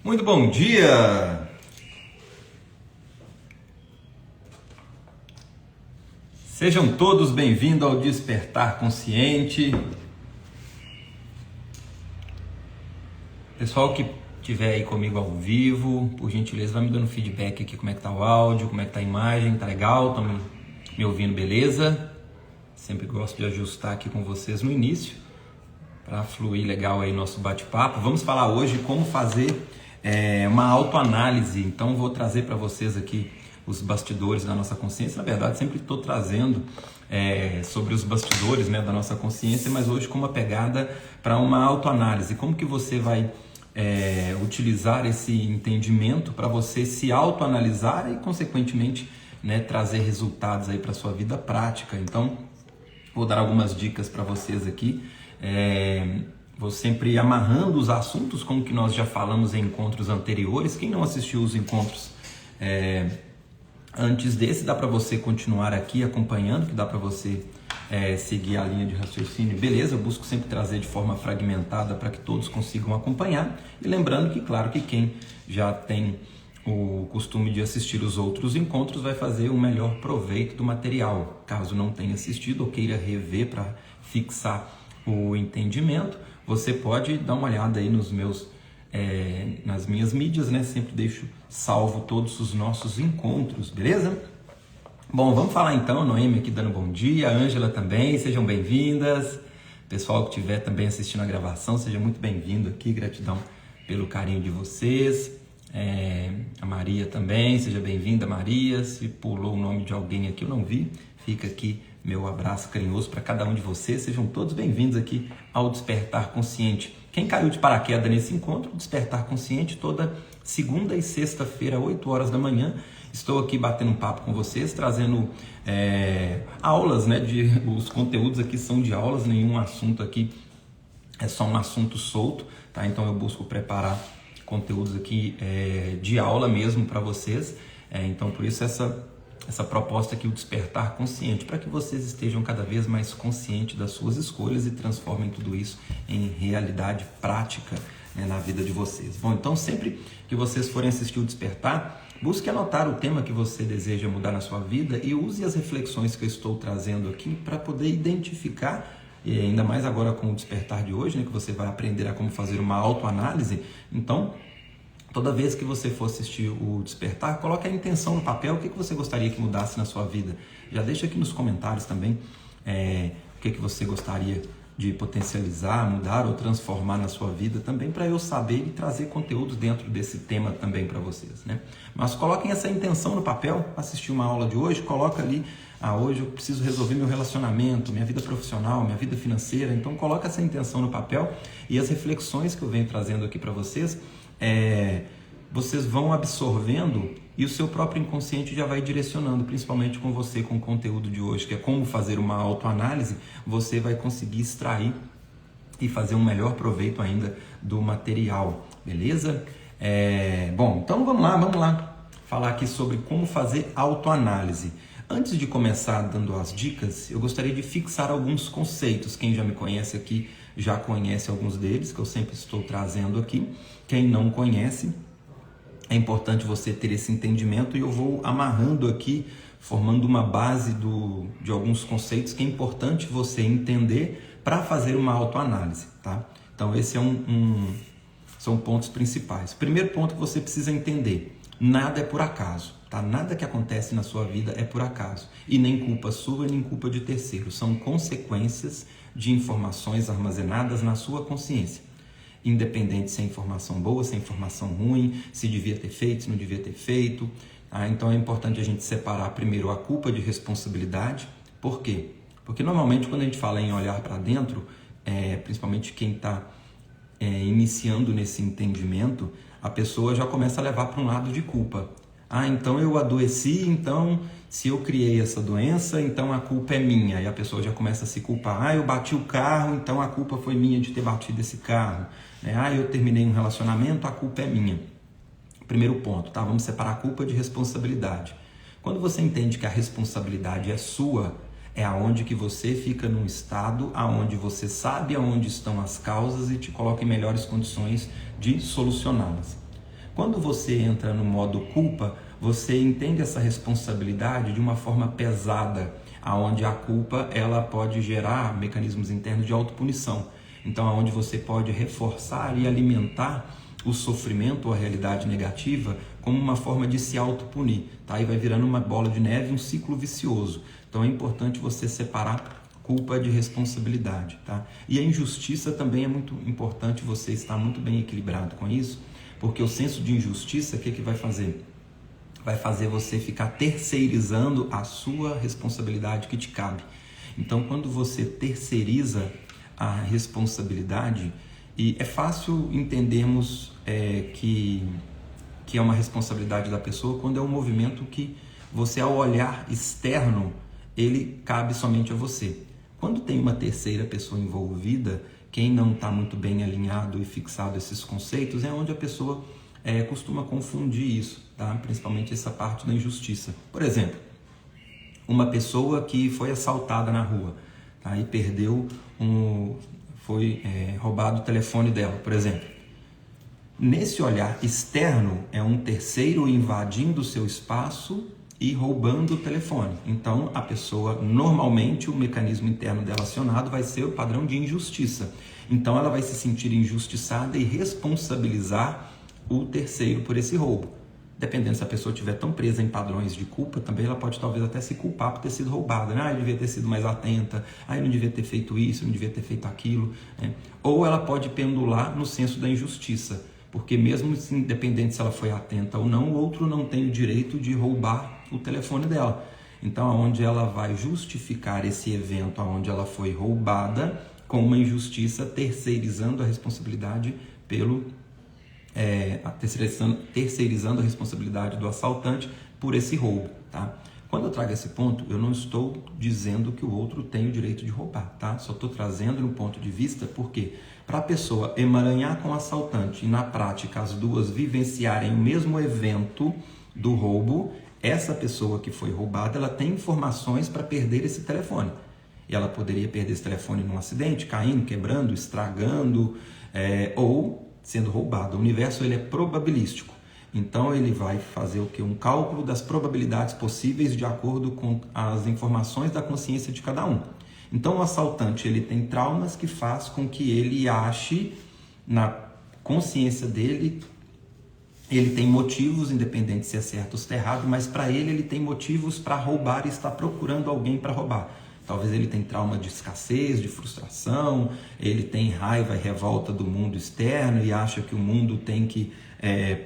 Muito bom dia! Sejam todos bem-vindos ao Despertar Consciente. Pessoal que estiver aí comigo ao vivo, por gentileza, vai me dando feedback aqui, como é que tá o áudio, como é que tá a imagem, tá legal? Estão me ouvindo, beleza? Sempre gosto de ajustar aqui com vocês no início, para fluir legal aí nosso bate-papo. Vamos falar hoje como fazer uma autoanálise. Então vou trazer para vocês aqui os bastidores da nossa consciência. Na verdade, sempre estou trazendo sobre os bastidores, né, da nossa consciência, mas hoje com uma pegada para uma autoanálise. Como que você vai utilizar esse entendimento para você se autoanalisar e, consequentemente, né, trazer resultados aí para sua vida prática. Então, vou dar algumas dicas para vocês aqui. Vou sempre amarrando os assuntos, como que nós já falamos em encontros anteriores. Quem não assistiu os encontros antes desse, dá para você continuar aqui acompanhando, que dá para você seguir a linha de raciocínio. Beleza, eu busco sempre trazer de forma fragmentada para que todos consigam acompanhar. E lembrando que, claro, que quem já tem o costume de assistir os outros encontros vai fazer um melhor proveito do material. Caso não tenha assistido ou queira rever para fixar o entendimento, você pode dar uma olhada aí nas minhas mídias, né? Sempre deixo salvo todos os nossos encontros, beleza? Bom, vamos falar então. Noemi aqui dando bom dia, a Ângela também, sejam bem-vindas. Pessoal que estiver também assistindo a gravação, seja muito bem-vindo aqui, gratidão pelo carinho de vocês. A Maria também, seja bem-vinda, Maria. Se pulou o nome de alguém aqui, eu não vi, fica aqui meu abraço carinhoso para cada um de vocês. Sejam todos bem-vindos aqui ao Despertar Consciente. Quem caiu de paraquedas nesse encontro, Despertar Consciente, toda segunda e sexta-feira, 8 horas da manhã, estou aqui batendo um papo com vocês, trazendo aulas, né? Os conteúdos aqui são de aulas, nenhum assunto aqui é só um assunto solto, tá? Então eu busco preparar conteúdos aqui de aula mesmo para vocês. Então por isso essa proposta aqui, o Despertar Consciente, para que vocês estejam cada vez mais conscientes das suas escolhas e transformem tudo isso em realidade prática, né, na vida de vocês. Bom, então sempre que vocês forem assistir o Despertar, busque anotar o tema que você deseja mudar na sua vida e use as reflexões que eu estou trazendo aqui para poder identificar, e ainda mais agora com o Despertar de hoje, né, que você vai aprender a como fazer uma autoanálise. Então, toda vez que você for assistir o Despertar, coloque a intenção no papel, o que você gostaria que mudasse na sua vida. Já deixa aqui nos comentários também o que você gostaria de potencializar, mudar ou transformar na sua vida também, para eu saber e trazer conteúdos dentro desse tema também para vocês, né? Mas coloquem essa intenção no papel. Assistir uma aula de hoje, coloca ali, hoje eu preciso resolver meu relacionamento, minha vida profissional, minha vida financeira. Então coloca essa intenção no papel e as reflexões que eu venho trazendo aqui para vocês, vocês vão absorvendo e o seu próprio inconsciente já vai direcionando, principalmente com você, com o conteúdo de hoje, que é como fazer uma autoanálise. Você vai conseguir extrair e fazer um melhor proveito ainda do material, beleza? Bom, então vamos lá falar aqui sobre como fazer autoanálise. Antes de começar dando as dicas, eu gostaria de fixar alguns conceitos. Quem já me conhece aqui já conhece alguns deles, que eu sempre estou trazendo aqui. Quem não conhece, é importante você ter esse entendimento, e eu vou amarrando aqui, formando uma base de alguns conceitos que é importante você entender para fazer uma autoanálise, tá? Então esse são pontos principais. Primeiro ponto que você precisa entender: nada é por acaso, tá? Nada que acontece na sua vida é por acaso, e nem culpa sua, nem culpa de terceiros. São consequências de informações armazenadas na sua consciência. Independente se é informação boa, se é informação ruim, se devia ter feito, se não devia ter feito. Então é importante a gente separar primeiro a culpa de responsabilidade. Por quê? Porque normalmente quando a gente fala em olhar para dentro, principalmente quem está iniciando nesse entendimento, a pessoa já começa a levar para um lado de culpa. Então eu adoeci, então se eu criei essa doença, então a culpa é minha. E a pessoa já começa a se culpar. Eu bati o carro, então a culpa foi minha de ter batido esse carro. Eu terminei um relacionamento, a culpa é minha. Primeiro ponto, tá? Vamos separar a culpa de responsabilidade. Quando você entende que a responsabilidade é sua, é aonde que você fica num estado aonde você sabe aonde estão as causas e te coloca em melhores condições de solucioná-las. Quando você entra no modo culpa, você entende essa responsabilidade de uma forma pesada, aonde a culpa ela pode gerar mecanismos internos de autopunição. Então, aonde você pode reforçar e alimentar o sofrimento ou a realidade negativa como uma forma de se autopunir, tá? E vai virando uma bola de neve, um ciclo vicioso. Então, é importante você separar culpa de responsabilidade, tá? E a injustiça também é muito importante você estar muito bem equilibrado com isso, porque o senso de injustiça, o que vai fazer? Vai fazer você ficar terceirizando a sua responsabilidade que te cabe. Então, quando você terceiriza a responsabilidade, e é fácil entendermos que é uma responsabilidade da pessoa quando é um movimento que você, ao olhar externo, ele cabe somente a você. Quando tem uma terceira pessoa envolvida, quem não está muito bem alinhado e fixado esses conceitos, é onde a pessoa costuma confundir isso, tá? Principalmente essa parte da injustiça. Por exemplo, uma pessoa que foi assaltada na rua, tá? E foi roubado o telefone dela, por exemplo. Nesse olhar externo, é um terceiro invadindo o seu espaço e roubando o telefone. Então, a pessoa, normalmente, o mecanismo interno dela acionado vai ser o padrão de injustiça. Então, ela vai se sentir injustiçada e responsabilizar o terceiro por esse roubo. Dependendo se a pessoa estiver tão presa em padrões de culpa, também ela pode talvez até se culpar por ter sido roubada. Né? Eu devia ter sido mais atenta, eu não devia ter feito isso, eu não devia ter feito aquilo. Né? Ou ela pode pendular no senso da injustiça, porque mesmo independente se ela foi atenta ou não, o outro não tem o direito de roubar o telefone dela. Então, onde ela vai justificar esse evento onde ela foi roubada com uma injustiça, terceirizando a responsabilidade terceirizando a responsabilidade do assaltante por esse roubo, tá? Quando eu trago esse ponto, eu não estou dizendo que o outro tem o direito de roubar, tá? Só estou trazendo no ponto de vista porque para a pessoa emaranhar com o assaltante e na prática as duas vivenciarem o mesmo evento do roubo, essa pessoa que foi roubada, ela tem informações para perder esse telefone. E ela poderia perder esse telefone num acidente, caindo, quebrando, estragando, ou sendo roubado. O universo ele é probabilístico. Então ele vai fazer o quê? Um cálculo das probabilidades possíveis de acordo com as informações da consciência de cada um. Então o assaltante ele tem traumas que faz com que ele ache na consciência dele, ele tem motivos, independente se é certo ou se é errado, mas para ele tem motivos para roubar e está procurando alguém para roubar. Talvez ele tenha trauma de escassez, de frustração, ele tem raiva e revolta do mundo externo e acha que o mundo tem que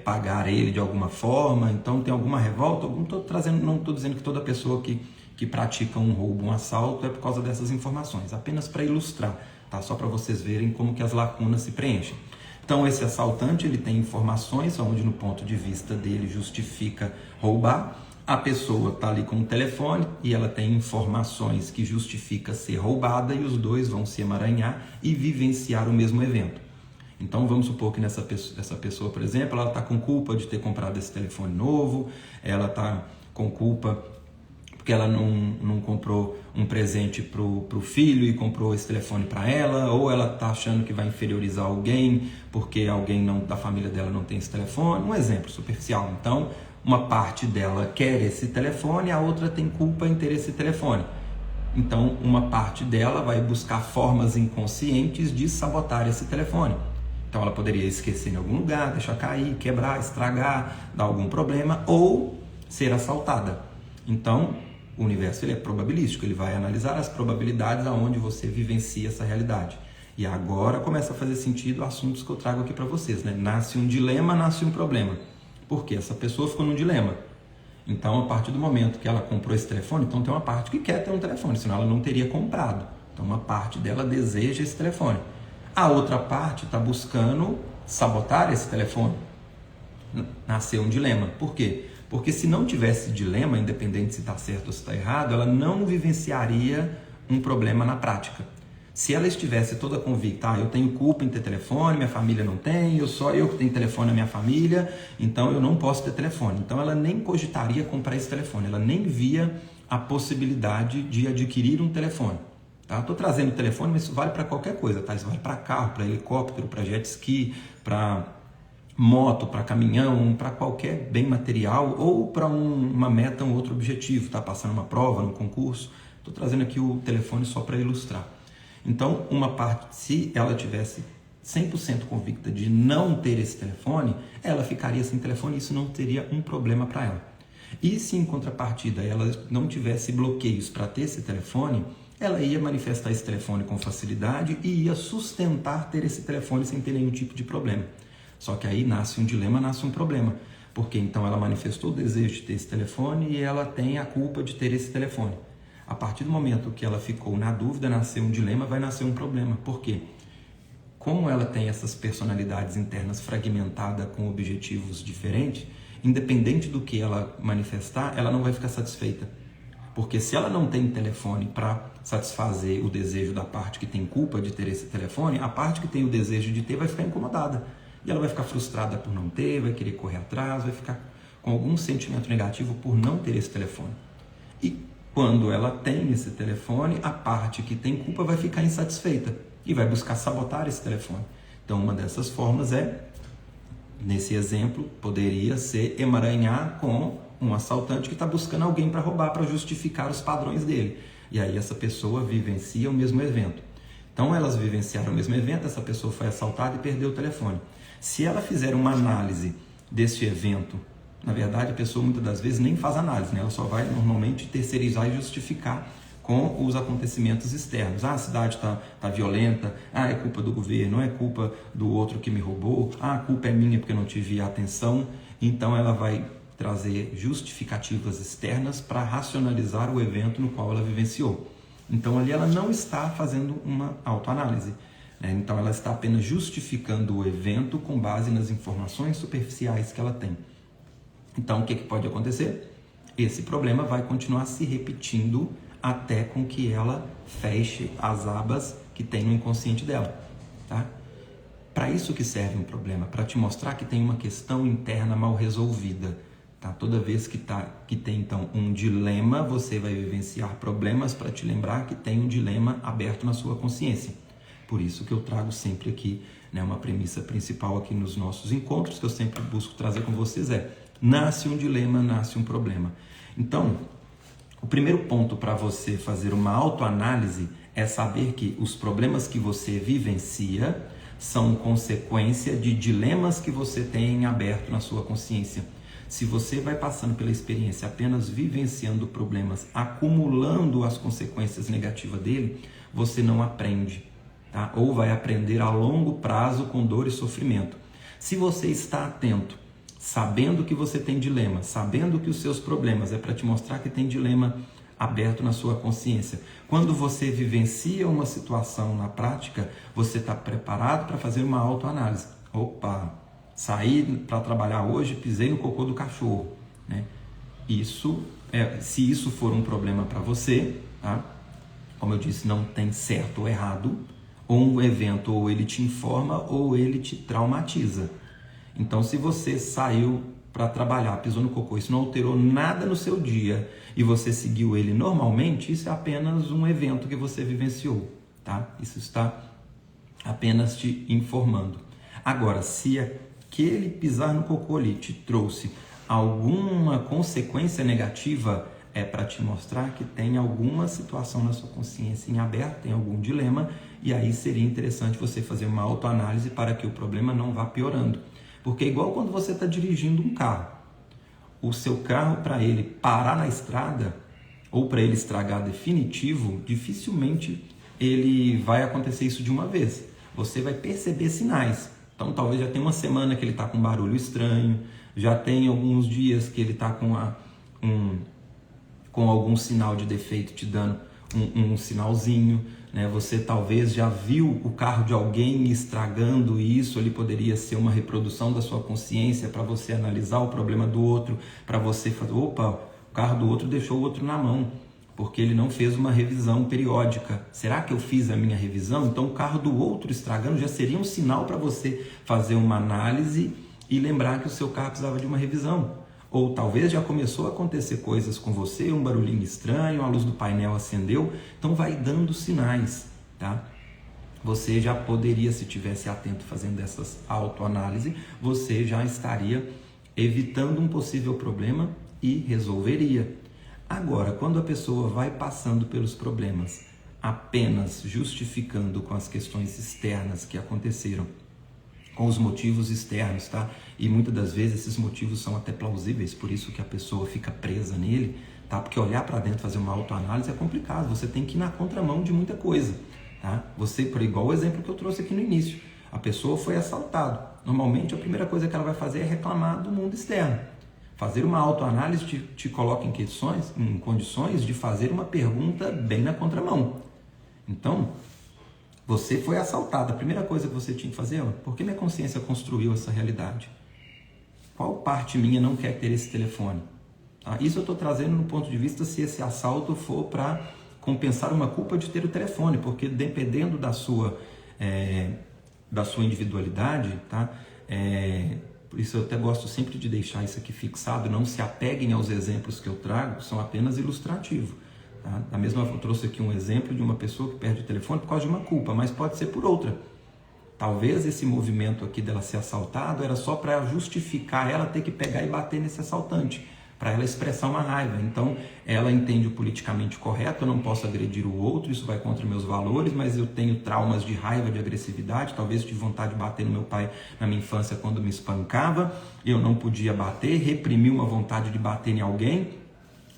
pagar ele de alguma forma, então tem alguma revolta. Não estou dizendo que toda pessoa que pratica um roubo, um assalto, é por causa dessas informações, apenas para ilustrar, tá? Só para vocês verem como que as lacunas se preenchem. Então esse assaltante ele tem informações onde no ponto de vista dele justifica roubar. A pessoa está ali com o telefone e ela tem informações que justifica ser roubada e os dois vão se emaranhar e vivenciar o mesmo evento. Então vamos supor que essa pessoa, por exemplo, ela está com culpa de ter comprado esse telefone novo, ela está com culpa porque ela não comprou um presente para o filho e comprou esse telefone para ela, ou ela está achando que vai inferiorizar alguém porque alguém da família dela não tem esse telefone. Um exemplo superficial. Então, uma parte dela quer esse telefone, a outra tem culpa em ter esse telefone. Então, uma parte dela vai buscar formas inconscientes de sabotar esse telefone. Então, ela poderia esquecer em algum lugar, deixar cair, quebrar, estragar, dar algum problema, ou ser assaltada. Então, o universo ele é probabilístico, ele vai analisar as probabilidades aonde você vivencia essa realidade. E agora começa a fazer sentido assuntos que eu trago aqui para vocês, né? Nasce um dilema, nasce um problema. Porque essa pessoa ficou num dilema. Então, a partir do momento que ela comprou esse telefone, então tem uma parte que quer ter um telefone, senão ela não teria comprado. Então, uma parte dela deseja esse telefone. A outra parte está buscando sabotar esse telefone. Nasceu um dilema. Por quê? Porque se não tivesse dilema, independente se está certo ou se está errado, ela não vivenciaria um problema na prática. Se ela estivesse toda convicta, eu tenho culpa em ter telefone, minha família não tem, só eu que tenho telefone na minha família, então eu não posso ter telefone. Então ela nem cogitaria comprar esse telefone, ela nem via a possibilidade de adquirir um telefone. Tá? Estou trazendo telefone, mas isso vale para qualquer coisa, tá? Isso vale para carro, para helicóptero, para jet ski, para moto, para caminhão, para qualquer bem material ou para uma meta, um outro objetivo, tá passando uma prova, um concurso. Estou trazendo aqui o telefone só para ilustrar. Então, uma parte, se ela tivesse 100% convicta de não ter esse telefone, ela ficaria sem telefone e isso não teria um problema para ela. E se em contrapartida ela não tivesse bloqueios para ter esse telefone, ela ia manifestar esse telefone com facilidade e ia sustentar ter esse telefone sem ter nenhum tipo de problema. Só que aí nasce um dilema, nasce um problema, porque então ela manifestou o desejo de ter esse telefone e ela tem a culpa de ter esse telefone. A partir do momento que ela ficou na dúvida, nasceu um dilema, vai nascer um problema. Por quê? Como ela tem essas personalidades internas fragmentadas com objetivos diferentes, independente do que ela manifestar, ela não vai ficar satisfeita. Porque se ela não tem telefone para satisfazer o desejo da parte que tem culpa de ter esse telefone, a parte que tem o desejo de ter vai ficar incomodada. E ela vai ficar frustrada por não ter, vai querer correr atrás, vai ficar com algum sentimento negativo por não ter esse telefone. E quando ela tem esse telefone, a parte que tem culpa vai ficar insatisfeita e vai buscar sabotar esse telefone. Então, uma dessas formas é, nesse exemplo, poderia ser emaranhar com um assaltante que está buscando alguém para roubar, para justificar os padrões dele. E aí essa pessoa vivencia o mesmo evento. Então, elas vivenciaram o mesmo evento, essa pessoa foi assaltada e perdeu o telefone. Se ela fizer uma análise desse evento, na verdade, a pessoa muitas das vezes nem faz análise, né? Ela só vai normalmente terceirizar e justificar com os acontecimentos externos. Ah, a cidade tá violenta, ah, é culpa do governo, não é culpa do outro que me roubou, ah, a culpa é minha porque eu não tive atenção. Então ela vai trazer justificativas externas para racionalizar o evento no qual ela vivenciou. Então ali ela não está fazendo uma autoanálise, né? Então ela está apenas justificando o evento com base nas informações superficiais que ela tem. Então o que pode acontecer? Esse problema vai continuar se repetindo até com que ela feche as abas que tem no inconsciente dela, tá? Para isso que serve um problema, para te mostrar que tem uma questão interna mal resolvida, tá? Toda vez que tem então um dilema, você vai vivenciar problemas para te lembrar que tem um dilema aberto na sua consciência. Por isso que eu trago sempre aqui, né, uma premissa principal aqui nos nossos encontros, que eu sempre busco trazer com vocês nasce um dilema, nasce um problema. Então, o primeiro ponto para você fazer uma autoanálise é saber que os problemas que você vivencia são consequência de dilemas que você tem em aberto na sua consciência. Se você vai passando pela experiência apenas vivenciando problemas, acumulando as consequências negativas dele, você não aprende, tá? Ou vai aprender a longo prazo com dor e sofrimento. Se você está atento, sabendo que você tem dilema, sabendo que os seus problemas é para te mostrar que tem dilema aberto na sua consciência. Quando você vivencia uma situação na prática, você está preparado para fazer uma autoanálise. Opa, saí para trabalhar hoje, pisei no cocô do cachorro, né? Se isso for um problema para você, tá? Como eu disse, não tem certo ou errado, ou um evento ou ele te informa ou ele te traumatiza. Então, se você saiu para trabalhar, pisou no cocô, isso não alterou nada no seu dia e você seguiu ele normalmente, isso é apenas um evento que você vivenciou, tá? Isso está apenas te informando. Agora, se aquele pisar no cocô ali te trouxe alguma consequência negativa, é para te mostrar que tem alguma situação na sua consciência em aberto, tem algum dilema, e aí seria interessante você fazer uma autoanálise para que o problema não vá piorando. Porque é igual quando você está dirigindo um carro. O seu carro, para ele parar na estrada, ou para ele estragar definitivo, dificilmente ele vai acontecer isso de uma vez. Você vai perceber sinais. Então talvez já tenha uma semana que ele está com um barulho estranho, já tem alguns dias que ele está com algum sinal de defeito te dando um sinalzinho, né? Você talvez já viu o carro de alguém estragando e isso ali poderia ser uma reprodução da sua consciência para você analisar o problema do outro, para você fazer, opa, o carro do outro deixou o outro na mão, porque ele não fez uma revisão periódica. Será que eu fiz a minha revisão? Então o carro do outro estragando já seria um sinal para você fazer uma análise e lembrar que o seu carro precisava de uma revisão. Ou talvez já começou a acontecer coisas com você, um barulhinho estranho, a luz do painel acendeu, então vai dando sinais, tá? você já poderia, se tivesse atento fazendo essas autoanálise, você já estaria evitando um possível problema e resolveria. Agora, quando a pessoa vai passando pelos problemas apenas justificando com as questões externas que aconteceram, com os motivos externos, tá? E muitas das vezes esses motivos são até plausíveis, por isso que a pessoa fica presa nele, tá? Porque olhar para dentro, fazer uma autoanálise é complicado, você tem que ir na contramão de muita coisa, tá? Você, por igual o exemplo que eu trouxe aqui no início, a pessoa foi assaltada. Normalmente a primeira coisa que ela vai fazer é reclamar do mundo externo. Fazer uma autoanálise te coloca em condições de fazer uma pergunta bem na contramão. Então, você foi assaltado. A primeira coisa que você tinha que fazer é: por que minha consciência construiu essa realidade? Qual parte minha não quer ter esse telefone? Tá? Isso eu estou trazendo no ponto de vista se esse assalto for para compensar uma culpa de ter o telefone, porque dependendo da sua individualidade, tá? Por isso eu até gosto sempre de deixar isso aqui fixado, não se apeguem aos exemplos que eu trago, são apenas ilustrativos. Tá? Da mesma forma, eu trouxe aqui um exemplo de uma pessoa que perde o telefone por causa de uma culpa, mas pode ser por outra. Talvez esse movimento aqui dela ser assaltada era só para justificar ela ter que pegar e bater nesse assaltante, para ela expressar uma raiva. Então, ela entende o politicamente correto: eu não posso agredir o outro, isso vai contra meus valores, mas eu tenho traumas de raiva, de agressividade, talvez tive vontade de bater no meu pai na minha infância quando me espancava, eu não podia bater, reprimi uma vontade de bater em alguém.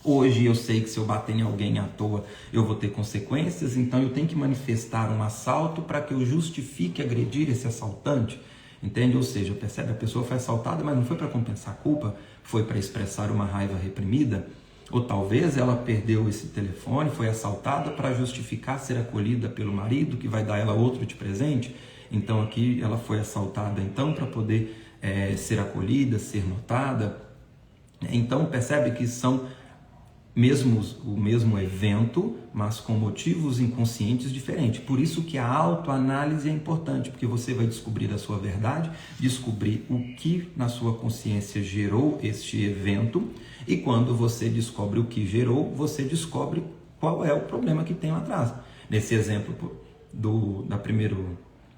Hoje eu sei que se eu bater em alguém à toa, eu vou ter consequências, então eu tenho que manifestar um assalto para que eu justifique agredir esse assaltante. Entende? Ou seja, percebe? A pessoa foi assaltada, mas não foi para compensar a culpa, foi para expressar uma raiva reprimida. Ou talvez ela perdeu esse telefone, foi assaltada para justificar ser acolhida pelo marido, que vai dar ela outro de presente. Então aqui ela foi assaltada então para poder ser acolhida, ser notada. Então percebe que são o mesmo evento, mas com motivos inconscientes diferentes. Por isso que a autoanálise é importante, porque você vai descobrir a sua verdade, descobrir o que na sua consciência gerou este evento, e quando você descobre o que gerou, você descobre qual é o problema que tem lá atrás. Nesse exemplo da primeira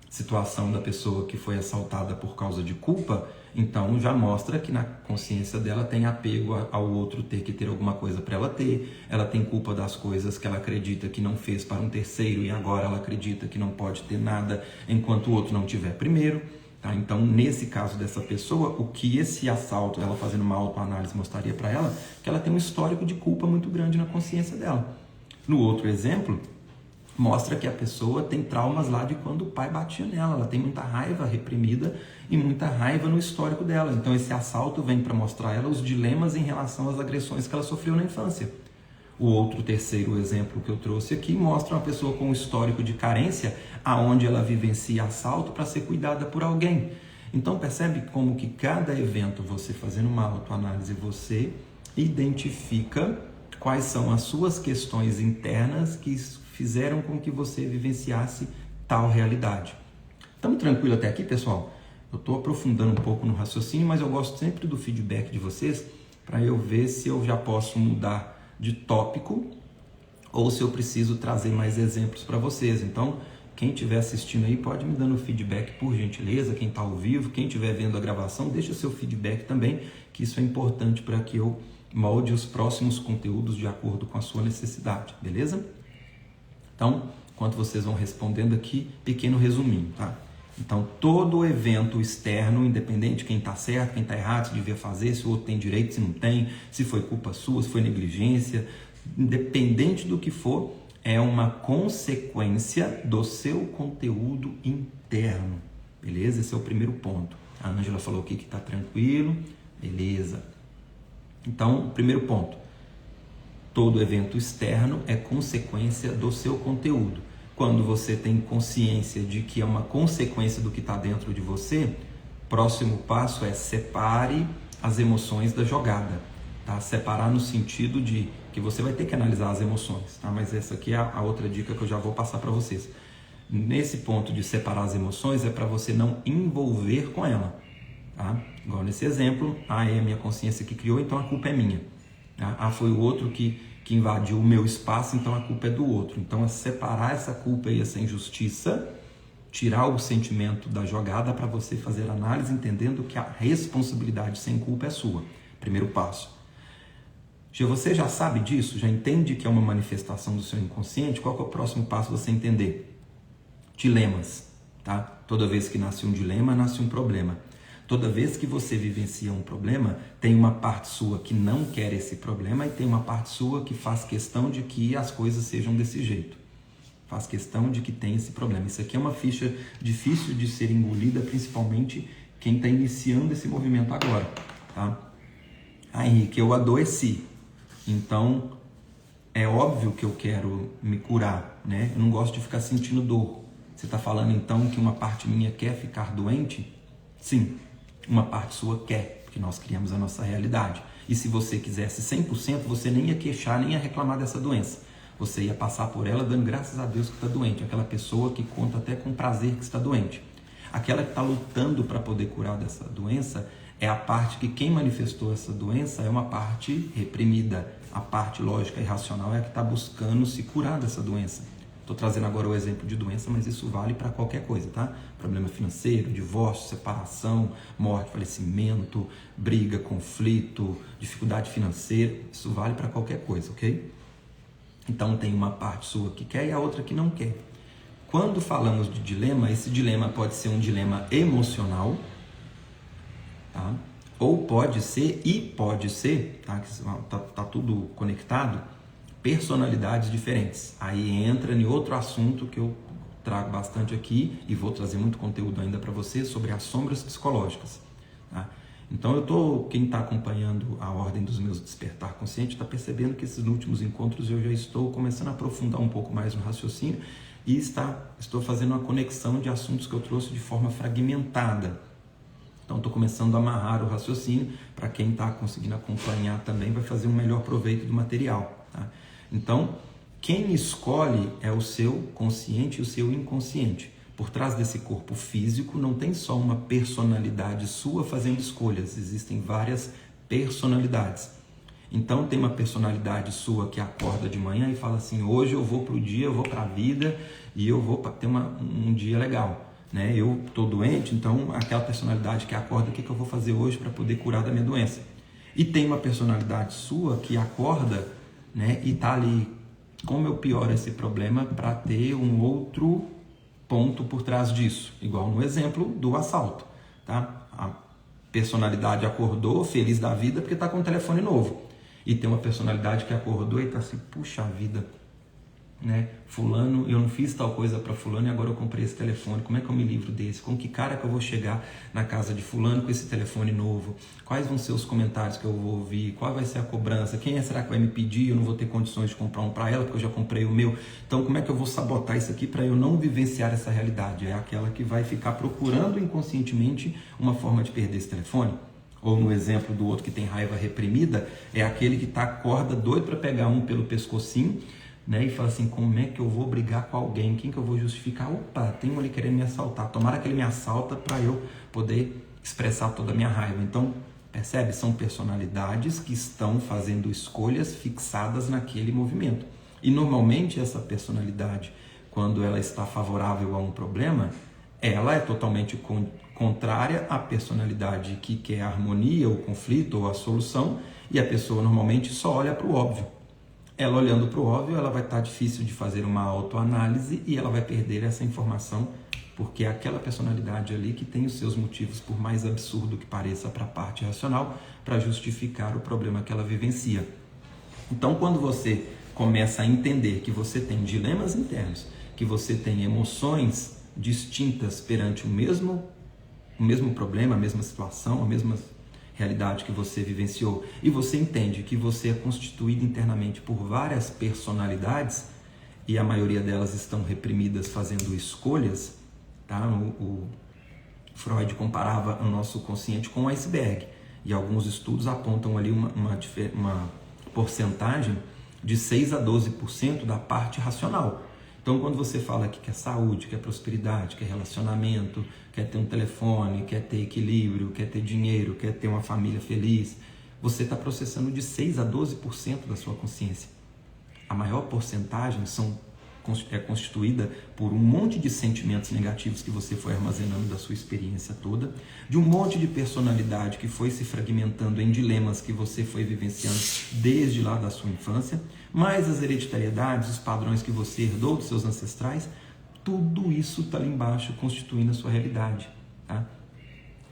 situação da pessoa que foi assaltada por causa de culpa, então já mostra que na consciência dela tem apego ao outro ter que ter alguma coisa para ela tem culpa das coisas que ela acredita que não fez para um terceiro e agora ela acredita que não pode ter nada enquanto o outro não tiver primeiro. Tá? Então, nesse caso dessa pessoa, o que esse assalto, ela fazendo uma autoanálise, mostraria para ela que ela tem um histórico de culpa muito grande na consciência dela. No outro exemplo, mostra que a pessoa tem traumas lá de quando o pai batia nela, ela tem muita raiva reprimida e muita raiva no histórico dela. Então esse assalto vem para mostrar a ela os dilemas em relação às agressões que ela sofreu na infância. O terceiro exemplo que eu trouxe aqui mostra uma pessoa com um histórico de carência, aonde ela vivencia assalto para ser cuidada por alguém. Então percebe como que cada evento, você fazendo uma autoanálise, você identifica quais são as suas questões internas que fizeram com que você vivenciasse tal realidade. Estamos tranquilos até aqui, pessoal? Eu estou aprofundando um pouco no raciocínio, mas eu gosto sempre do feedback de vocês para eu ver se eu já posso mudar de tópico ou se eu preciso trazer mais exemplos para vocês. Então, quem estiver assistindo aí pode me dando feedback, por gentileza. Quem está ao vivo, quem estiver vendo a gravação, deixa seu feedback também, que isso é importante para que eu molde os próximos conteúdos de acordo com a sua necessidade, beleza? Então, enquanto vocês vão respondendo aqui, pequeno resuminho, tá? Então, todo evento externo, independente de quem está certo, quem está errado, se devia fazer, se o outro tem direito, se não tem, se foi culpa sua, se foi negligência, independente do que for, é uma consequência do seu conteúdo interno, beleza? Esse é o primeiro ponto. A Ângela falou aqui que está tranquilo, beleza. Então, primeiro ponto, todo evento externo é consequência do seu conteúdo. Quando você tem consciência de que é uma consequência do que está dentro de você, próximo passo é separe as emoções da jogada. Tá? Separar no sentido de que você vai ter que analisar as emoções. Tá? Mas essa aqui é a outra dica que eu já vou passar para vocês. Nesse ponto de separar as emoções é para você não envolver com ela. Tá? Igual nesse exemplo, é a minha consciência que criou, então a culpa é minha. Tá? Foi o outro que invadiu o meu espaço, então a culpa é do outro. Então é separar essa culpa e essa injustiça tirar o sentimento da jogada para você fazer análise, entendendo que a responsabilidade sem culpa é sua. Primeiro passo. Se você já sabe disso, já entende que é uma manifestação do seu inconsciente, qual que é o próximo passo você entender? Dilemas, tá? Toda vez que nasce um dilema, nasce um problema. Toda vez que você vivencia um problema, tem uma parte sua que não quer esse problema e tem uma parte sua que faz questão de que as coisas sejam desse jeito. Faz questão de que tem esse problema. Isso aqui é uma ficha difícil de ser engolida, principalmente quem está iniciando esse movimento agora, tá? Henrique, eu adoeci. Então, é óbvio que eu quero me curar, né? Eu não gosto de ficar sentindo dor. Você está falando, então, que uma parte minha quer ficar doente? Sim, uma parte sua quer, porque nós criamos a nossa realidade. E se você quisesse 100%, você nem ia queixar, nem ia reclamar dessa doença. Você ia passar por ela dando graças a Deus que está doente. Aquela pessoa que conta até com prazer que está doente. Aquela que está lutando para poder curar dessa doença é a parte que quem manifestou essa doença é uma parte reprimida. A parte lógica e racional é a que está buscando se curar dessa doença. Estou trazendo agora o exemplo de doença, mas isso vale para qualquer coisa, tá? Problema financeiro, divórcio, separação, morte, falecimento, briga, conflito, dificuldade financeira, isso vale para qualquer coisa, ok? Então tem uma parte sua que quer e a outra que não quer. Quando falamos de dilema, esse dilema pode ser um dilema emocional, tá? Ou pode ser, tá tudo conectado, personalidades diferentes. Aí entra em outro assunto que eu trago bastante aqui e vou trazer muito conteúdo ainda para você sobre as sombras psicológicas, tá? Então quem está acompanhando a ordem dos meus despertar consciente está percebendo que esses últimos encontros eu já estou começando a aprofundar um pouco mais no raciocínio e estou fazendo uma conexão de assuntos que eu trouxe de forma fragmentada. Então estou começando a amarrar o raciocínio para quem está conseguindo acompanhar também vai fazer um melhor proveito do material, tá? Então, quem escolhe é o seu consciente e o seu inconsciente. Por trás desse corpo físico não tem só uma personalidade sua fazendo escolhas, existem várias personalidades. Então tem uma personalidade sua que acorda de manhã e fala assim, hoje eu vou para o dia, eu vou para a vida e eu vou ter um dia legal, né? Eu estou doente, então aquela personalidade que acorda, o que eu vou fazer hoje para poder curar da minha doença? E tem uma personalidade sua que acorda, né, e está ali, como eu pioro esse problema para ter um outro ponto por trás disso, igual no exemplo do assalto, tá? A personalidade acordou feliz da vida porque está com um telefone novo e tem uma personalidade que acordou e está assim, puxa vida, né? Fulano, eu não fiz tal coisa para fulano e agora eu comprei esse telefone, como é que eu me livro desse? Com que cara que eu vou chegar na casa de fulano com esse telefone novo? Quais vão ser os comentários que eu vou ouvir? Qual vai ser a cobrança? Quem será que vai me pedir? Eu não vou ter condições de comprar um para ela porque eu já comprei o meu. Então como é que eu vou sabotar isso aqui para eu não vivenciar essa realidade? É aquela que vai ficar procurando inconscientemente uma forma de perder esse telefone. Ou no exemplo do outro que tem raiva reprimida, é aquele que acorda doido para pegar um pelo pescocinho, né, e fala assim, como é que eu vou brigar com alguém? Quem que eu vou justificar? Opa, tem um ali querendo me assaltar. Tomara que ele me assalta para eu poder expressar toda a minha raiva. Então, percebe? São personalidades que estão fazendo escolhas fixadas naquele movimento. E normalmente essa personalidade, quando ela está favorável a um problema, ela é totalmente contrária à personalidade que quer a harmonia, o conflito ou a solução, e a pessoa normalmente só olha para o óbvio. Ela olhando para o óbvio, ela vai estar difícil de fazer uma autoanálise e ela vai perder essa informação, porque é aquela personalidade ali que tem os seus motivos, por mais absurdo que pareça para a parte racional, para justificar o problema que ela vivencia. Então, quando você começa a entender que você tem dilemas internos, que você tem emoções distintas perante o mesmo problema, a mesma situação, a mesma realidade que você vivenciou, e você entende que você é constituído internamente por várias personalidades e a maioria delas estão reprimidas fazendo escolhas, tá? O Freud comparava o nosso consciente com um iceberg e alguns estudos apontam ali uma porcentagem de 6 a 12% da parte racional. Então, quando você fala que quer saúde, quer prosperidade, quer relacionamento, quer ter um telefone, quer ter equilíbrio, quer ter dinheiro, quer ter uma família feliz, você está processando de 6 a 12% da sua consciência. A maior porcentagem são é constituída por um monte de sentimentos negativos que você foi armazenando da sua experiência toda, de um monte de personalidade que foi se fragmentando em dilemas que você foi vivenciando desde lá da sua infância, mais as hereditariedades, os padrões que você herdou dos seus ancestrais, tudo isso está ali embaixo constituindo a sua realidade, tá?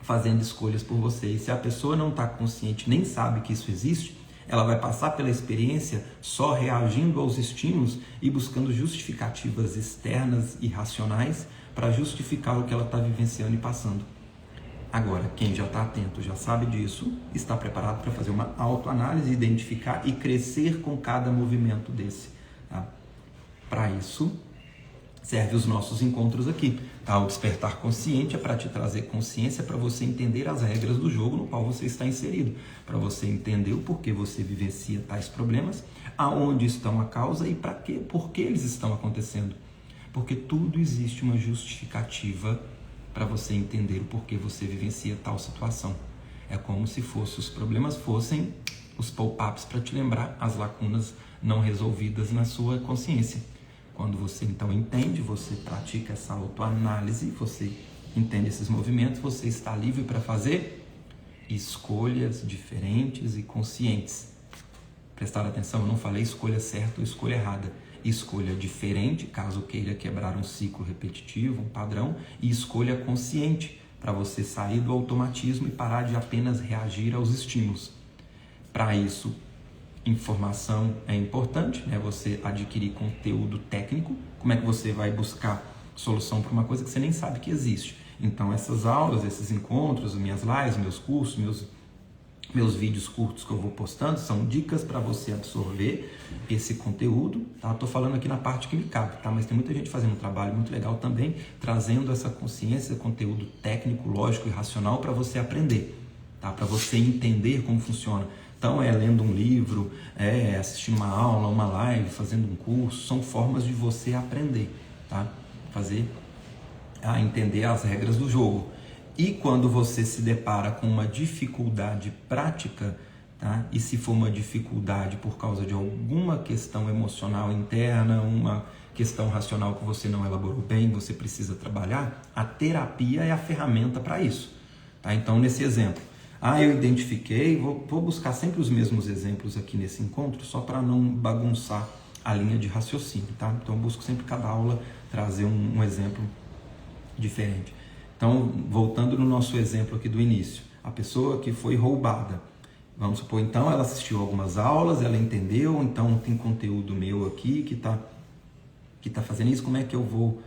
Fazendo escolhas por você. E se a pessoa não está consciente, nem sabe que isso existe, ela vai passar pela experiência só reagindo aos estímulos e buscando justificativas externas e racionais para justificar o que ela está vivenciando e passando. Agora, quem já está atento, já sabe disso, está preparado para fazer uma autoanálise, identificar e crescer com cada movimento desse. Tá? Para isso, serve os nossos encontros aqui. Tá? O despertar consciente é para te trazer consciência, para você entender as regras do jogo no qual você está inserido, para você entender o porquê você vivencia tais problemas, aonde estão a causa e para quê, por que eles estão acontecendo. Porque tudo existe uma justificativa para você entender o porquê você vivencia tal situação. É como se os problemas fossem os pop-ups para te lembrar as lacunas não resolvidas na sua consciência. Quando você então entende, você pratica essa autoanálise, você entende esses movimentos, você está livre para fazer escolhas diferentes e conscientes. Prestar atenção, eu não falei escolha certa ou escolha errada. Escolha diferente, caso queira quebrar um ciclo repetitivo, um padrão, e escolha consciente, para você sair do automatismo e parar de apenas reagir aos estímulos. Para isso, informação é importante, né? Você adquirir conteúdo técnico. Como é que você vai buscar solução para uma coisa que você nem sabe que existe? Então, essas aulas, esses encontros, minhas lives, meus cursos, meus vídeos curtos que eu vou postando, são dicas para você absorver esse conteúdo, tá? Estou falando aqui na parte que me cabe, tá? Mas tem muita gente fazendo um trabalho muito legal também, trazendo essa consciência, conteúdo técnico, lógico e racional para você aprender, tá? Para você entender como funciona. Então, lendo um livro, assistindo uma aula, uma live, fazendo um curso, são formas de você aprender, tá? A entender as regras do jogo. E quando você se depara com uma dificuldade prática, tá? E se for uma dificuldade por causa de alguma questão emocional interna, uma questão racional que você não elaborou bem, você precisa trabalhar, a terapia é a ferramenta para isso. Tá? Então, nesse exemplo, eu identifiquei, vou buscar sempre os mesmos exemplos aqui nesse encontro, só para não bagunçar a linha de raciocínio. Tá? Então, eu busco sempre cada aula trazer um exemplo diferente. Então, voltando no nosso exemplo aqui do início, a pessoa que foi roubada, vamos supor, então ela assistiu algumas aulas, ela entendeu, então tem conteúdo meu aqui que tá fazendo isso, como é que eu vou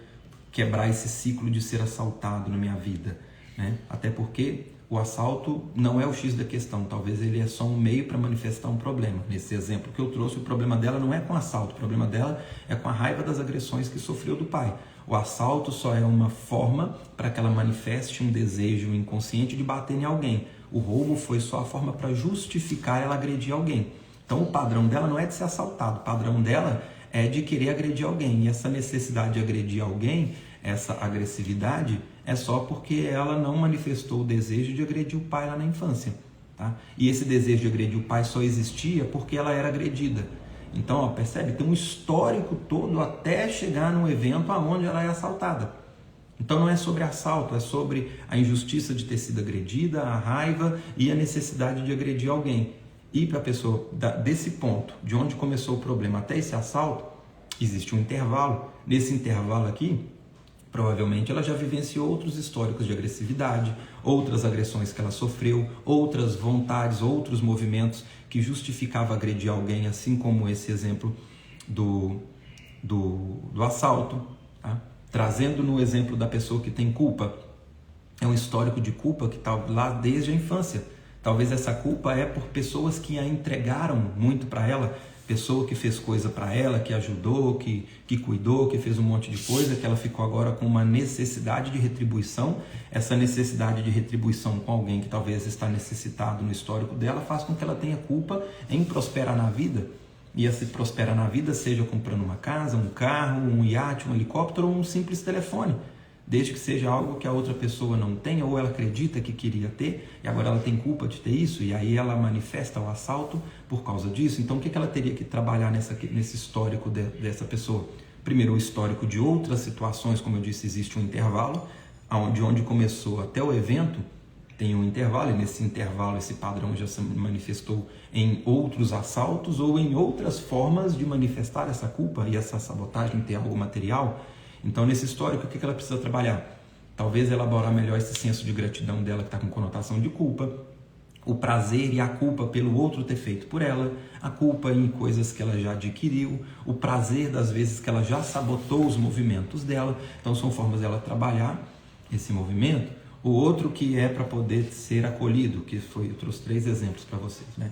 quebrar esse ciclo de ser assaltado na minha vida? Né? Até porque o assalto não é o X da questão, talvez ele é só um meio para manifestar um problema. Nesse exemplo que eu trouxe, o problema dela não é com o assalto, o problema dela é com a raiva das agressões que sofreu do pai. O assalto só é uma forma para que ela manifeste um desejo inconsciente de bater em alguém. O roubo foi só a forma para justificar ela agredir alguém. Então o padrão dela não é de ser assaltado, o padrão dela é de querer agredir alguém. E essa necessidade de agredir alguém, essa agressividade, é só porque ela não manifestou o desejo de agredir o pai lá na infância. Tá? E esse desejo de agredir o pai só existia porque ela era agredida. Então, percebe? Tem um histórico todo até chegar num evento onde ela é assaltada. Então não é sobre assalto, é sobre a injustiça de ter sido agredida, a raiva e a necessidade de agredir alguém. E para a pessoa, desse ponto, de onde começou o problema até esse assalto, existe um intervalo. Nesse intervalo aqui, provavelmente ela já vivenciou outros históricos de agressividade, outras agressões que ela sofreu, outras vontades, outros movimentos que justificava agredir alguém, assim como esse exemplo do assalto. Tá? Trazendo no exemplo da pessoa que tem culpa, é um histórico de culpa que está lá desde a infância. Talvez essa culpa é por pessoas que a entregaram muito para ela, pessoa que fez coisa para ela, que ajudou, que cuidou, que fez um monte de coisa, que ela ficou agora com uma necessidade de retribuição. Essa necessidade de retribuição com alguém que talvez está necessitado no histórico dela faz com que ela tenha culpa em prosperar na vida. E esse prosperar na vida seja comprando uma casa, um carro, um iate, um helicóptero ou um simples telefone. Desde que seja algo que a outra pessoa não tenha, ou ela acredita que queria ter, e agora ela tem culpa de ter isso, e aí ela manifesta o assalto por causa disso. Então, o que ela teria que trabalhar nesse histórico dessa pessoa? primeiro o histórico de outras situações, como eu disse, existe um intervalo, onde começou até o evento, tem um intervalo, e nesse intervalo esse padrão já se manifestou em outros assaltos ou em outras formas de manifestar essa culpa e essa sabotagem, ter algo material. Então, nesse histórico, o que ela precisa trabalhar? Talvez elaborar melhor esse senso de gratidão dela que está com conotação de culpa, o prazer e a culpa pelo outro ter feito por ela, a culpa em coisas que ela já adquiriu, o prazer das vezes que ela já sabotou os movimentos dela. Então, são formas dela trabalhar esse movimento. O outro que é para poder ser acolhido, que foi, eu trouxe 3 exemplos para vocês, né?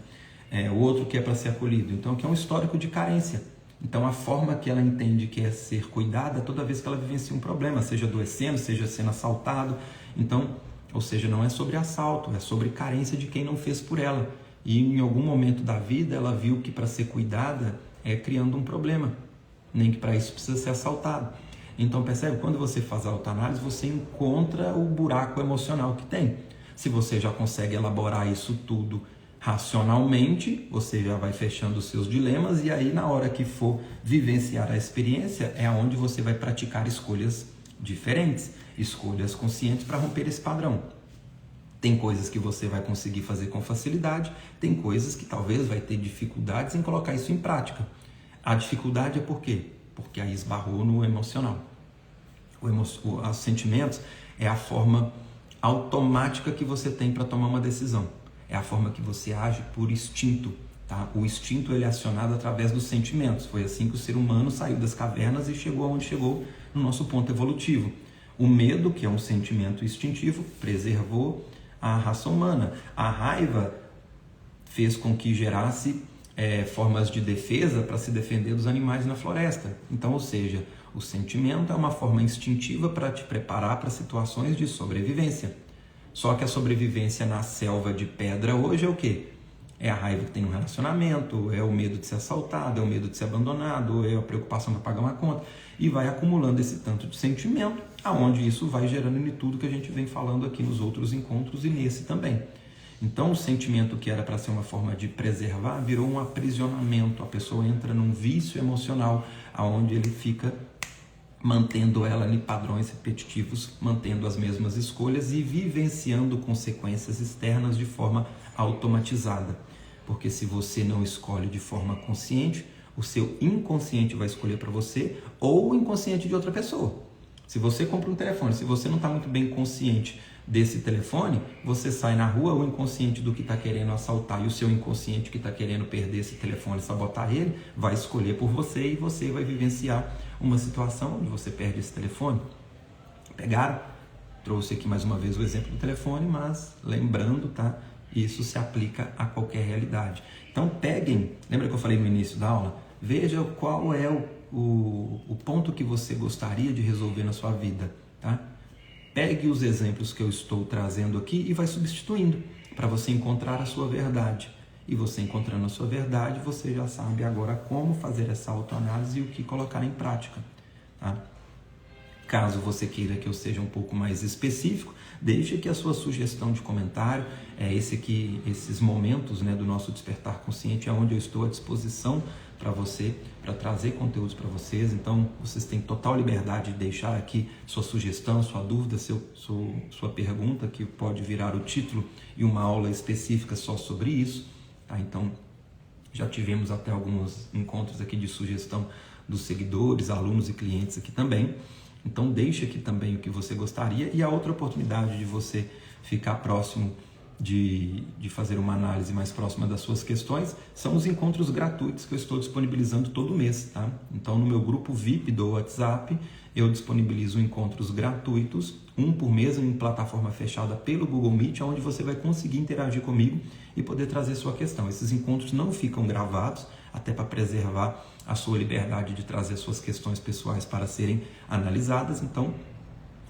O outro que é para ser acolhido, então que é um histórico de carência. Então a forma que ela entende que é ser cuidada toda vez que ela vivencia um problema, seja adoecendo, seja sendo assaltado. Então, ou seja, não é sobre assalto, é sobre carência de quem não fez por ela. E em algum momento da vida ela viu que para ser cuidada é criando um problema, nem que para isso precisa ser assaltado. Então percebe, quando você faz a autoanálise, você encontra o buraco emocional que tem. Se você já consegue elaborar isso tudo racionalmente, você já vai fechando os seus dilemas, e aí na hora que for vivenciar a experiência, é onde você vai praticar escolhas diferentes, escolhas conscientes para romper esse padrão. Tem coisas que você vai conseguir fazer com facilidade, tem coisas que talvez vai ter dificuldades em colocar isso em prática. A dificuldade é por quê? Porque aí esbarrou no emocional. Os sentimentos é a forma automática que você tem para tomar uma decisão. É a forma que você age por instinto. Tá? O instinto ele é acionado através dos sentimentos. Foi assim que o ser humano saiu das cavernas e chegou aonde chegou no nosso ponto evolutivo. O medo, que é um sentimento instintivo, preservou a raça humana. A raiva fez com que gerasse formas de defesa para se defender dos animais na floresta. Então, ou seja, o sentimento é uma forma instintiva para te preparar para situações de sobrevivência. Só que a sobrevivência na selva de pedra hoje é o quê? É a raiva que tem no relacionamento, é o medo de ser assaltado, é o medo de ser abandonado, é a preocupação para pagar uma conta. E vai acumulando esse tanto de sentimento, aonde isso vai gerando em tudo que a gente vem falando aqui nos outros encontros e nesse também. Então o sentimento que era para ser uma forma de preservar virou um aprisionamento. A pessoa entra num vício emocional, aonde ele fica mantendo ela em padrões repetitivos, mantendo as mesmas escolhas e vivenciando consequências externas de forma automatizada. Porque se você não escolhe de forma consciente, o seu inconsciente vai escolher para você ou o inconsciente de outra pessoa. Se você compra um telefone, se você não está muito bem consciente desse telefone, você sai na rua, o inconsciente do que está querendo assaltar e o seu inconsciente que está querendo perder esse telefone, sabotar ele, vai escolher por você e você vai vivenciar uma situação onde você perde esse telefone. Pegaram? Trouxe aqui mais uma vez o exemplo do telefone, mas lembrando, tá? Isso se aplica a qualquer realidade. Então peguem, lembra que eu falei no início da aula? Veja qual é o ponto que você gostaria de resolver na sua vida, tá? Pegue os exemplos que eu estou trazendo aqui e vai substituindo para você encontrar a sua verdade. E você encontrando a sua verdade, você já sabe agora como fazer essa autoanálise e o que colocar em prática. Tá? Caso você queira que eu seja um pouco mais específico, deixe aqui a sua sugestão de comentário. Esses momentos, né, do nosso despertar consciente é onde eu estou à disposição para você, para trazer conteúdos para vocês. Então, vocês têm total liberdade de deixar aqui sua sugestão, sua dúvida, sua pergunta, que pode virar o título e uma aula específica só sobre isso. Tá? Então, já tivemos até alguns encontros aqui de sugestão dos seguidores, alunos e clientes aqui também. Então, deixe aqui também o que você gostaria. E a outra oportunidade de você ficar próximo de fazer uma análise mais próxima das suas questões são os encontros gratuitos que eu estou disponibilizando todo mês, tá? Então, no meu grupo VIP do WhatsApp, eu disponibilizo encontros gratuitos, um por mês em plataforma fechada pelo Google Meet, onde você vai conseguir interagir comigo e poder trazer sua questão. Esses encontros não ficam gravados, até para preservar a sua liberdade de trazer suas questões pessoais para serem analisadas. Então,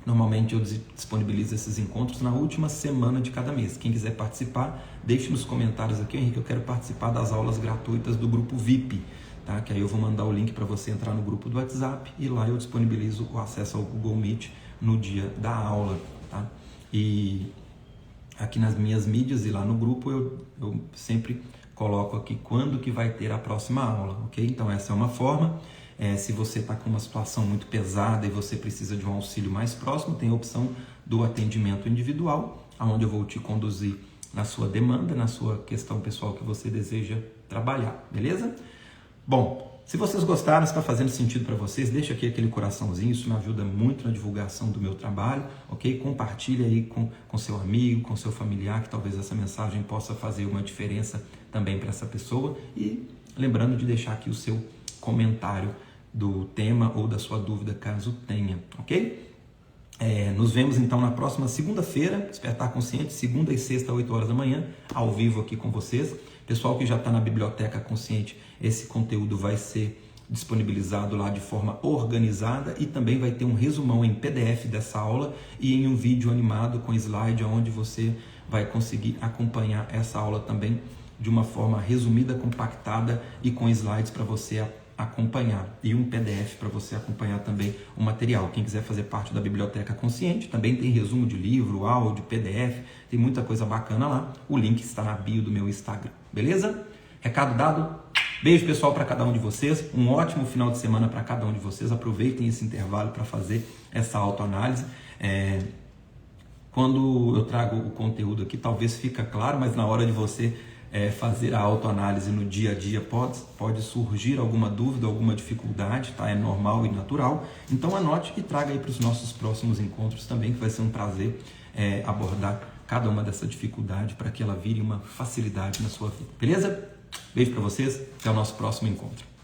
normalmente eu disponibilizo esses encontros na última semana de cada mês. Quem quiser participar, deixe nos comentários aqui, Henrique, eu quero participar das aulas gratuitas do grupo VIP, tá? Que aí eu vou mandar o link para você entrar no grupo do WhatsApp e lá eu disponibilizo o acesso ao Google Meet no dia da aula, tá? E aqui nas minhas mídias e lá no grupo eu sempre coloco aqui quando que vai ter a próxima aula, ok? Então essa é uma forma. Se você está com uma situação muito pesada e você precisa de um auxílio mais próximo, tem a opção do atendimento individual, onde eu vou te conduzir na sua demanda, na sua questão pessoal que você deseja trabalhar, beleza? Bom, se vocês gostaram, se está fazendo sentido para vocês, deixa aqui aquele coraçãozinho, isso me ajuda muito na divulgação do meu trabalho, ok? Compartilha aí com seu amigo, com seu familiar, que talvez essa mensagem possa fazer uma diferença também para essa pessoa. E lembrando de deixar aqui o seu comentário do tema ou da sua dúvida, caso tenha, ok? Nos vemos então na próxima segunda-feira, Despertar Consciente, segunda e sexta, 8 horas da manhã, ao vivo aqui com vocês. Pessoal que já está na Biblioteca Consciente, esse conteúdo vai ser disponibilizado lá de forma organizada e também vai ter um resumão em PDF dessa aula e em um vídeo animado com slide, onde você vai conseguir acompanhar essa aula também de uma forma resumida, compactada e com slides para você acompanhar e um PDF para você acompanhar também o material. Quem quiser fazer parte da Biblioteca Consciente, também tem resumo de livro, áudio, PDF, tem muita coisa bacana lá. O link está na bio do meu Instagram, beleza? Recado dado? Beijo pessoal para cada um de vocês, um ótimo final de semana para cada um de vocês. Aproveitem esse intervalo para fazer essa autoanálise. Quando eu trago o conteúdo aqui, talvez fica claro, mas na hora de você fazer a autoanálise no dia a dia pode surgir alguma dúvida, alguma dificuldade, tá? É normal e natural. Então anote e traga aí para os nossos próximos encontros também, que vai ser um prazer abordar cada uma dessa dificuldade para que ela vire uma facilidade na sua vida, beleza? Beijo para vocês, até o nosso próximo encontro.